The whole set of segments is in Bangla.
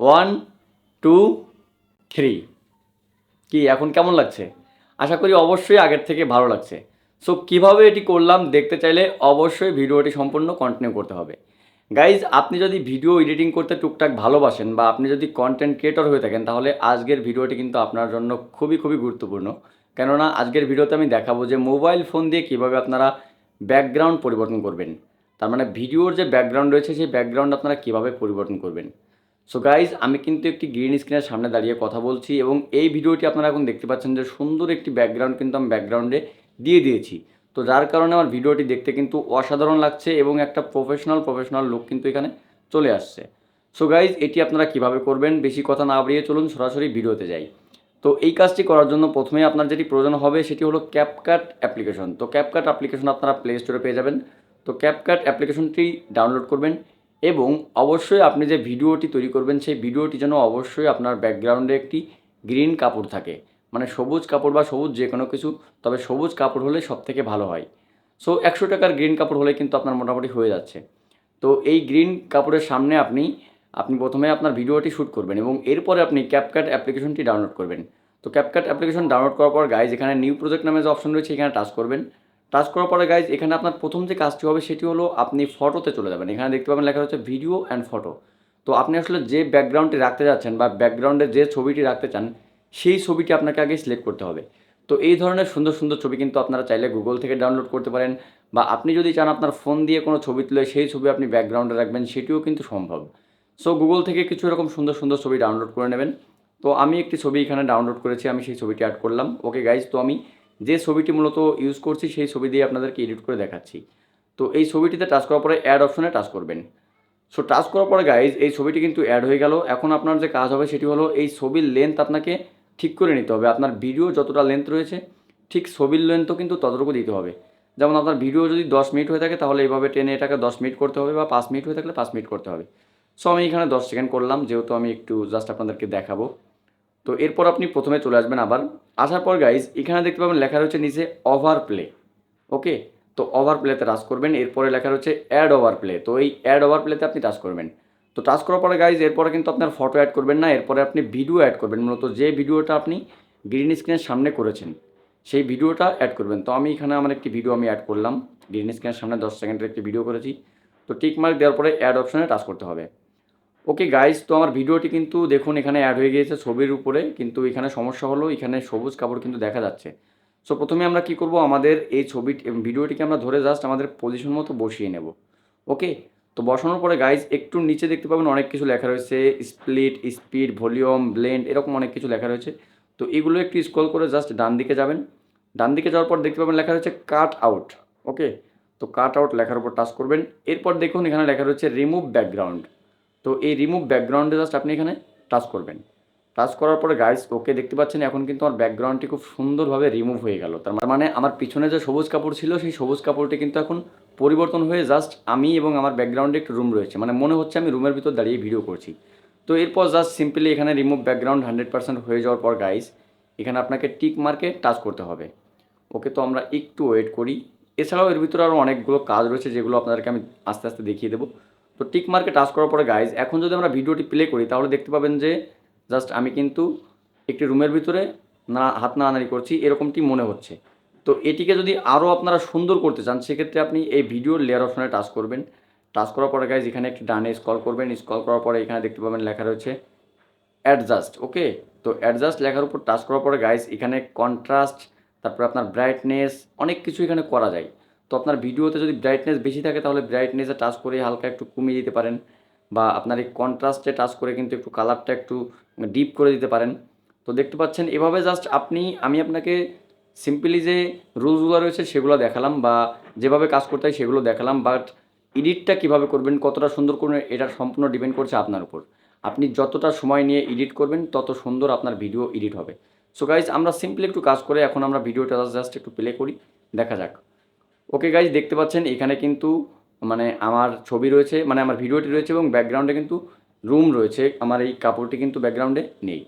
One, two, three. কি এখন কেমন লাগছে? আশা করি অবশ্যই আগের থেকে ভালো লাগছে। সো কিভাবে এটি করলাম দেখতে চাইলে অবশ্যই ভিডিওটি সম্পূর্ণ কন্টিনিউ করতে হবে। গাইজ, আপনি যদি ভিডিও এডিটিং করতে টুকটাক ভালোবাসেন বা আপনি যদি কন্টেন্ট ক্রিয়েটর হয়ে থাকেন, তাহলে আজকের ভিডিওটি কিন্তু আপনার জন্য খুবই খুবই গুরুত্বপূর্ণ। কেননা আজকের ভিডিওতে আমি দেখাবো যে মোবাইল ফোন দিয়ে কীভাবে আপনারা ব্যাকগ্রাউন্ড পরিবর্তন করবেন। তার মানে ভিডিওর যে ব্যাকগ্রাউন্ড রয়েছে সেই ব্যাকগ্রাউন্ড আপনারা কীভাবে পরিবর্তন করবেন। সো গাইজ, আমি কিন্তু একটি গ্রিন স্ক্রিনের সামনে দাঁড়িয়ে কথা বলছি এবং এই ভিডিওটি আপনারা এখন দেখতে পাচ্ছেন যে সুন্দর একটি ব্যাকগ্রাউন্ড কিন্তু আমি ব্যাকগ্রাউন্ডে দিয়ে দিয়েছি। তো যার কারণে আমার ভিডিওটি দেখতে কিন্তু অসাধারণ লাগছে এবং একটা প্রফেশনাল লুক কিন্তু এখানে চলে আসছে। সো গাইজ, এটি আপনারা কিভাবে করবেন, বেশি কথা না বাড়িয়ে চলুন সরাসরি ভিডিওতে যাই। তো এই কাজটি করার জন্য প্রথমেই আপনার যেটি প্রয়োজন হবে সেটি হলো ক্যাপকাট অ্যাপ্লিকেশন। তো ক্যাপকাট অ্যাপ্লিকেশন আপনারা প্লে স্টোরে পেয়ে যাবেন। তো ক্যাপকাট অ্যাপ্লিকেশনটি ডাউনলোড করবেন এবং অবশ্যই আপনি যে ভিডিওটি তৈরি করবেন সেই ভিডিওটি যেন অবশ্যই আপনার ব্যাকগ্রাউন্ডে একটি গ্রিন কাপড় থাকে, মানে সবুজ কাপড় বা সবুজ যে কোনো কিছু, তবে সবুজ কাপড় হলে সব থেকে ভালো হয়। সো 100 টাকার গ্রিন কাপড় হলে কিন্তু আপনার মোটামুটি হয়ে যাচ্ছে। তো এই গ্রিন কাপড়ের সামনে আপনি প্রথমে আপনার ভিডিওটি শ্যুট করবেন এবং এরপরে আপনি ক্যাপকাট অ্যাপ্লিকেশনটি ডাউনলোড করবেন। তো ক্যাপকাট অ্যাপ্লিকেশন ডাউনলোড করার পর গাইজ এখানে নিউ প্রজেক্ট নামে যে অপশন রয়েছে এখানে টাচ করবেন। টাচ করার পরে গাইজ এখানে আপনার প্রথম যে কাজটি হবে সেটি হলো আপনি ফটোতে চলে যাবেন। এখানে দেখতে পাবেন লেখা হচ্ছে ভিডিও অ্যান্ড ফটো। তো আপনি আসলে যে ব্যাকগ্রাউন্ডটি রাখতে যাচ্ছেন বা ব্যাকগ্রাউন্ডে যে ছবিটি রাখতে চান সেই ছবিটি আপনাকে আগে সিলেক্ট করতে হবে। তো এই ধরনের সুন্দর সুন্দর ছবি কিন্তু আপনারা চাইলে গুগল থেকে ডাউনলোড করতে পারেন বা আপনি যদি চান আপনার ফোন দিয়ে কোনো ছবি তুলে সেই ছবি আপনি ব্যাকগ্রাউন্ডে রাখবেন, সেটিও কিন্তু সম্ভব। সো গুগল থেকে কিছু এরকম সুন্দর সুন্দর ছবি ডাউনলোড করে নেবেন। তো আমি একটি ছবি এখানে ডাউনলোড করেছি, আমি সেই ছবিটি অ্যাড করলাম। ওকে গাইজ, তো আমি যে ছবিটি মূলত ইউজ করছি সেই ছবি দিয়ে আপনাদেরকে এডিট করে দেখাচ্ছি। তো এই ছবিটিতে টাচ করার পরে অ্যাড অপশনে টাচ করবেন। সো টাচ করার পরে গাইজ এই ছবিটি কিন্তু অ্যাড হয়ে গেল। এখন আপনার যে কাজ হবে সেটি হলো এই ছবির লেন্থ আপনাকে ঠিক করে নিতে হবে। আপনার ভিডিও যতটা লেন্থ রয়েছে ঠিক ছবির লেন্থও কিন্তু ততটুকু দিতে হবে। যেমন আপনার ভিডিও যদি 10 মিনিট হয়ে থাকে তাহলে এইভাবে টেনে এটাকে 10 মিনিট করতে হবে বা 5 মিনিট হয়ে থাকলে 5 মিনিট করতে হবে। সো আমি এখানে 10 সেকেন্ড করলাম, যেহেতু আমি একটু জাস্ট আপনাদেরকে দেখাবো। তো এরপর আপনি প্রথমে চলে আসবেন আবার। আসার পর গাইজ এখানে দেখতে পাবেন লেখা রয়েছে নিচে ওভার প্লে। ওকে, তো ওভার প্লেতে টাচ করবেন। এরপরে লেখা রয়েছে অ্যাড ওভার প্লে। তো এই অ্যাড ওভার প্লেতে আপনি টাচ করবেন। তো টাচ করার পরে গাইজ এরপরে কিন্তু আপনার ফটো অ্যাড করবেন না, এরপরে আপনি ভিডিও অ্যাড করবেন। মূলত যে ভিডিওটা আপনি গ্রিন স্ক্রিনের সামনে করেছেন সেই ভিডিওটা অ্যাড করবেন। তো আমি এখানে আমার একটি ভিডিও আমি অ্যাড করলাম। গ্রিন স্ক্রিনের সামনে 10 সেকেন্ডের একটি ভিডিও করেছি। তো টিক মার্ক দেওয়ার পরে অ্যাড অপশনে টাচ করতে হবে। ওকে গাইজ, তো আমার ভিডিওটি কিন্তু দেখুন এখানে অ্যাড হয়ে গিয়েছে ছবির উপরে, কিন্তু এখানে সমস্যা হলো এখানে সবুজ কাপড় কিন্তু দেখা যাচ্ছে। সো প্রথমে আমরা কি করব, আমাদের এই ভিডিওটিকে আমরা ধরে জাস্ট আমাদের পজিশন মতো বসিয়ে নেব। ওকে, তো বসানোর পরে গাইজ একটু নিচে দেখতে পাবেন অনেক কিছু লেখা রয়েছে, স্প্লিট, স্পিড, ভলিউম, ব্লেন্ড, এরকম অনেক কিছু লেখা রয়েছে। তো এগুলো একটু স্ক্রল করে জাস্ট ডান দিকে যাবেন। ডান দিকে যাওয়ার পর দেখতে পাবেন লেখা রয়েছে কাট আউট। ওকে, তো কাট আউট লেখার উপর টাচ করবেন। এরপর দেখুন এখানে লেখা রয়েছে রিমুভ ব্যাকগ্রাউন্ড। তো এই রিমুভ ব্যাকগ্রাউন্ডে জাস্ট আপনি এখানে টাচ করবেন। টাচ করার পরে গাইস ওকে দেখতে পাচ্ছেন এখন কিন্তু আমার ব্যাকগ্রাউন্ডটি খুব সুন্দরভাবে রিমুভ হয়ে গেল। তার মানে আমার পিছনে যে সবুজ কাপড় ছিল সেই সবুজ কাপড়টি কিন্তু এখন পরিবর্তন হয়ে জাস্ট আমি এবং আমার ব্যাকগ্রাউন্ডে একটু রুম রয়েছে, মানে মনে হচ্ছে আমি রুমের ভিতর দাঁড়িয়ে ভিডিও করছি। তো এরপর জাস্ট সিম্পলি এখানে রিমুভ ব্যাকগ্রাউন্ড 100% হয়ে যাওয়ার পর গাইস এখানে আপনাকে টিক মার্কে টাচ করতে হবে। ওকে, তো আমরা একটু ওয়েট করি। এছাড়াও এর ভিতরে আরও অনেকগুলো কাজ রয়েছে যেগুলো আপনাদেরকে আমি আস্তে আস্তে দেখিয়ে দেবো। তো টিক মার্কে টাচ করার পরে গাইজ এখন যদি আমরা ভিডিওটি প্লে করি তাহলে দেখতে পাবেন যে জাস্ট আমি কিন্তু একটি রুমের ভিতরে হাত নাড়ানাড়ি করছি এরকমটি মনে হচ্ছে। তো এটিকে যদি আরও আপনারা সুন্দর করতে চান সেক্ষেত্রে আপনি এই ভিডিওর লেয়ার অপশনে টাচ করবেন। টাচ করার পরে গাইজ এখানে একটি ডানে স্ক্রল করবেন। স্ক্রল করার পরে এখানে দেখতে পাবেন লেখা রয়েছে অ্যাডজাস্ট। ওকে, তো অ্যাডজাস্ট লেখার উপর টাচ করার পরে গাইস এখানে কন্ট্রাস্ট, তারপরে আপনার ব্রাইটনেস, অনেক কিছু এখানে করা যায়। তো আপনার ভিডিওতে যদি ব্রাইটনেস বেশি থাকে তাহলে ব্রাইটনেসে টাচ করে হালকা একটু কমিয়ে দিতে পারেন, বা আপনার এই কন্ট্রাস্টে টাচ করে কিন্তু একটু কালারটা একটু ডিপ করে দিতে পারেন। তো দেখতে পাচ্ছেন এভাবে জাস্ট আমি আপনাকে সিম্পলি যে রুলসগুলো রয়েছে সেগুলো দেখালাম বা যেভাবে কাজ করতে হয় সেগুলো দেখালাম, বাট এডিটটা কীভাবে করবেন, কতটা সুন্দর করবেন, এটা সম্পূর্ণ ডিপেন্ড করছে আপনার উপর। আপনি যতটা সময় নিয়ে এডিট করবেন তত সুন্দর আপনার ভিডিও এডিট হবে। সো গাইজ আমরা সিম্পলি একটু কাজ করে এখন আমরা ভিডিওটা জাস্ট একটু প্লে করি, দেখা যাক। ওকে গাইজ, দেখতে পাচ্ছেন এখানে কিন্তু মানে আমার ছবি রয়েছে, মানে আমার ভিডিওটি রয়েছে এবং ব্যাকগ্রাউন্ডে কিন্তু রুম রয়েছে, আমার এই কাপড়টি কিন্তু ব্যাকগ্রাউন্ডে নেই।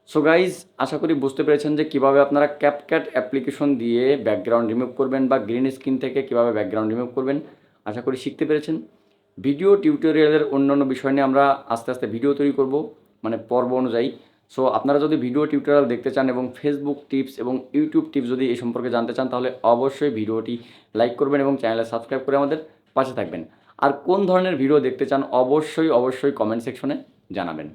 সো গাইজ আশা করি বুঝতে পেরেছেন যে কীভাবে আপনারা ক্যাপকাট অ্যাপ্লিকেশন দিয়ে ব্যাকগ্রাউন্ড রিমুভ করবেন বা গ্রিন স্ক্রিন থেকে কীভাবে ব্যাকগ্রাউন্ড রিমুভ করবেন। আশা করি শিখতে পেরেছেন। ভিডিও টিউটোরিয়ালের অন্যান্য বিষয় নিয়ে আমরা আস্তে আস্তে ভিডিও তৈরি করব। মানে পর্ব অনুযায়ী। সো আপনারা যদি ভিডিও টিউটোরিয়াল দেখতে চান এবং ফেসবুক টিপস এবং ইউটিউব টিপস যদি এই সম্পর্কে জানতে চান, তাহলে অবশ্যই ভিডিওটি লাইক করবেন এবং চ্যানেলে সাবস্ক্রাইব করে আমাদের পাশে থাকবেন। আর কোন ধরনের ভিডিও দেখতে চান অবশ্যই কমেন্ট সেকশনে জানাবেন।